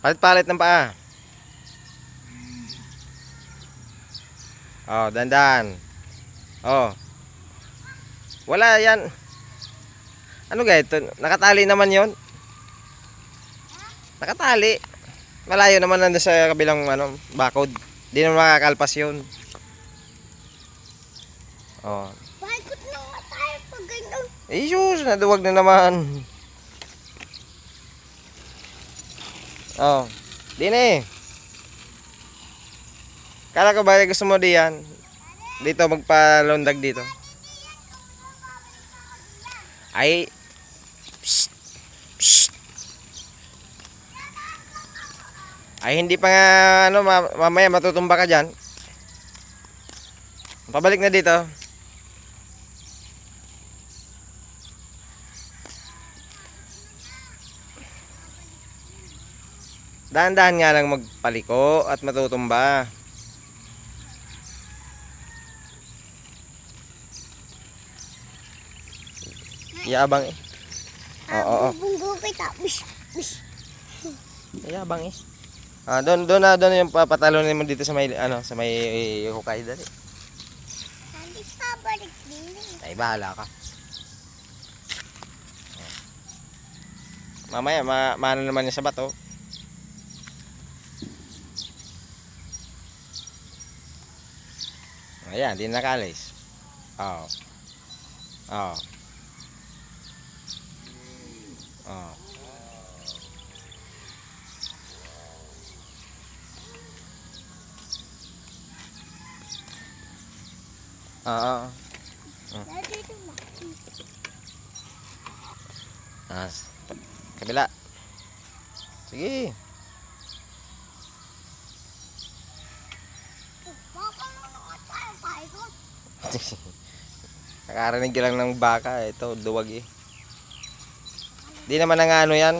Palit-palit ng paa. Oh, dandan. Oh. Wala yan. Ano ito? Nakatali naman yon. Nakatali. Malayo naman nandun sa kabilang ano, bakod. Di naman makakalpas yun. Oh. Bakit na nga tayo pag ganyan? Eh, sus, naduwag na naman. Oh. Di na eh. Kala ko ba gusto mo diyan? Dito magpalundag dito. Ay. Psst, psst. Ay hindi pa nga ano mamaya matutumba ka diyan. Pabalik na dito. Dahan-dahan nga lang magpaliko at matutumba. Yabang eh. Oo. Bubunggo kita. Bish, bish. Yabang eh. Ah, doon yung papatalonin mo dito sa may ano, sa may hukay dali. Hindi ka balik din. Ay bahala ka. Mamaya maano naman yung sa bato. Ayan, di nakalis. Oo. Oo. Oo. Oo. Dito mo. Ah, kabila. Sige. Baka lang nga tayo tayo. Nakarinig lang ng baka. Ito, duwag eh. Di naman ang ano yan.